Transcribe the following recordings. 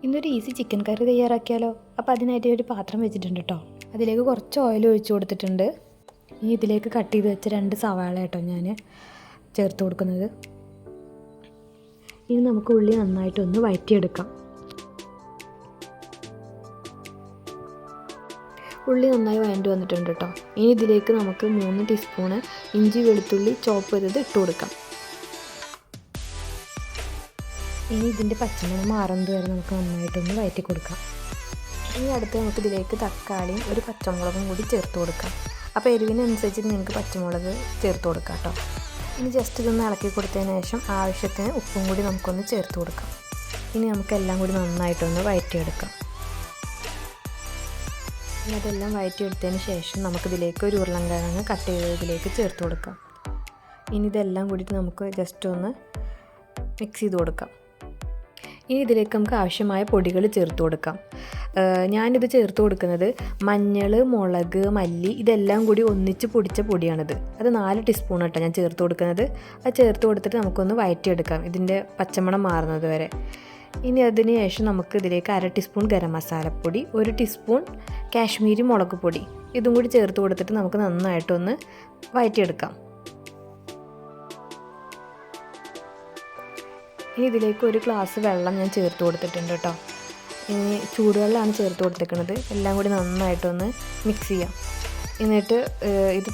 ഇന്നൊരു easy chicken കറി തയ്യാറാക്കിയാലോ. അപ്പോൾ അതിനായിട്ട് ഒരു പാത്രം വെച്ചിട്ടുണ്ട് കേട്ടോ. അതിലേക്ക് കുറച്ച് ഓയിൽ ഒഴിച്ചു കൊടുത്തിട്ടുണ്ട്. ഇനി ഇതിലേക്ക് കട്ട് ചെയ്ത് വെച്ച 2 സവാള കേട്ടോ ഞാൻ ചേർത്ത് കൊടുക്കുന്നത്. ഇനി നമുക്ക് ഉള്ളി നന്നായിട്ടൊന്ന് വഴറ്റിയെടുക്കാം. ഉള്ളി നന്നായി വഴണ്ടി വന്നിട്ടുണ്ട് കേട്ടോ. ഇനി ഇതിലേക്ക് നമുക്ക് 3 ടീസ്പൂണ് ഇഞ്ചി വെളുത്തുള്ളി ചോപ്പ് ചെയ്തത് ഇട്ട് കൊടുക്കാം. ഇനി ഇതിൻ്റെ പച്ചമണം മാറുന്നത് വരെ നമുക്ക് നന്നായിട്ടൊന്ന് വഴറ്റി കൊടുക്കാം. ഇനി അടുത്ത് നമുക്ക് ഇതിലേക്ക് തക്കാളിയും ഒരു പച്ചമുളകും കൂടി ചേർത്ത് കൊടുക്കാം. അപ്പോൾ എരിവിനനുസരിച്ച് നിങ്ങൾക്ക് പച്ചമുളക് ചേർത്ത് കൊടുക്കാം കേട്ടോ. ഇനി ജസ്റ്റ് ഇതൊന്ന് ഇളക്കി കൊടുത്തതിന് ശേഷം ആവശ്യത്തിന് ഉപ്പും കൂടി നമുക്കൊന്ന് ചേർത്ത് കൊടുക്കാം. ഇനി നമുക്കെല്ലാം കൂടി നന്നായിട്ടൊന്ന് വഴറ്റിയെടുക്കാം. ഇനി അതെല്ലാം വഴറ്റിയെടുത്തതിന് ശേഷം നമുക്കിതിലേക്ക് ഒരു ഉരുളൻകിഴങ്ങ് കട്ട് ചെയ്തതിലേക്ക് ചേർത്ത് കൊടുക്കാം. ഇനി ഇതെല്ലാം കൂടിയിട്ട് നമുക്ക് ജസ്റ്റ് ഒന്ന് മിക്സ് ചെയ്ത് കൊടുക്കാം. ഇനി ഇതിലേക്ക് നമുക്ക് ആവശ്യമായ പൊടികൾ ചേർത്ത് കൊടുക്കാം. ഞാനിത് ചേർത്ത് കൊടുക്കുന്നത് മഞ്ഞൾ, മുളക്, മല്ലി ഇതെല്ലാം കൂടി ഒന്നിച്ച് പൊടിച്ച പൊടിയാണിത്. അത് 4 ടീസ്പൂൺ കേട്ടോ ഞാൻ ചേർത്ത് കൊടുക്കുന്നത്. അത് ചേർത്ത് കൊടുത്തിട്ട് നമുക്കൊന്ന് വഴറ്റിയെടുക്കാം ഇതിൻ്റെ പച്ചമണം മാറുന്നത് വരെ. ഇനി അതിന് ശേഷം നമുക്ക് ഇതിലേക്ക് 1/2 ടീസ്പൂൺ ഗരം മസാലപ്പൊടി, 1 ടീസ്പൂൺ കാശ്മീരി മുളക് പൊടി ഇതും കൂടി ചേർത്ത് കൊടുത്തിട്ട് നമുക്ക് നന്നായിട്ടൊന്ന് വഴറ്റിയെടുക്കാം. ഇനി ഇതിലേക്ക് 1 ഗ്ലാസ് വെള്ളം ഞാൻ ചേർത്ത് കൊടുത്തിട്ടുണ്ട് കേട്ടോ. ഇനി ചൂടുവെള്ളമാണ് ചേർത്ത് കൊടുത്തിരിക്കുന്നത്. എല്ലാം കൂടി നന്നായിട്ടൊന്ന് മിക്സ് ചെയ്യാം. എന്നിട്ട് ഇത്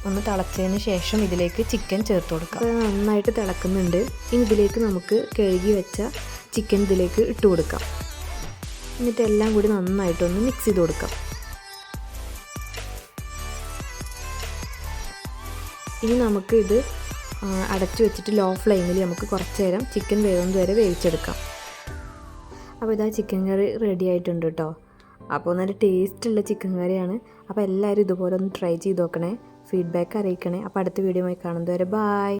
ഒന്ന് തിളച്ചതിന് ശേഷം ഇതിലേക്ക് ചിക്കൻ ചേർത്ത് കൊടുക്കാം. അത് നന്നായിട്ട് തിളക്കുന്നുണ്ട്. ഇനി ഇതിലേക്ക് നമുക്ക് കഴുകി വെച്ച ചിക്കൻ ഇതിലേക്ക് ഇട്ട് കൊടുക്കാം. എന്നിട്ട് എല്ലാം കൂടി നന്നായിട്ടൊന്ന് മിക്സ് ചെയ്ത് കൊടുക്കാം. ഇനി നമുക്ക് ഇത് അടച്ചു വെച്ചിട്ട് ലോ ഫ്ലെയിമിൽ നമുക്ക് കുറച്ച് നേരം ചിക്കൻ വേവുന്നത് വരെ വേവിച്ചെടുക്കാം. അപ്പോൾ ഇതാ ചിക്കൻ കറി റെഡി ആയിട്ടുണ്ട് കേട്ടോ. അപ്പോൾ നല്ല ടേസ്റ്റുള്ള ചിക്കൻ കറിയാണ്. അപ്പോൾ എല്ലാവരും ഇതുപോലെ ഒന്ന് ട്രൈ ചെയ്ത് നോക്കണേ, ഫീഡ്ബാക്ക് അറിയിക്കണേ. അപ്പോൾ അടുത്ത വീഡിയോ ആയി കാണുന്നത് വരെ ബായ്.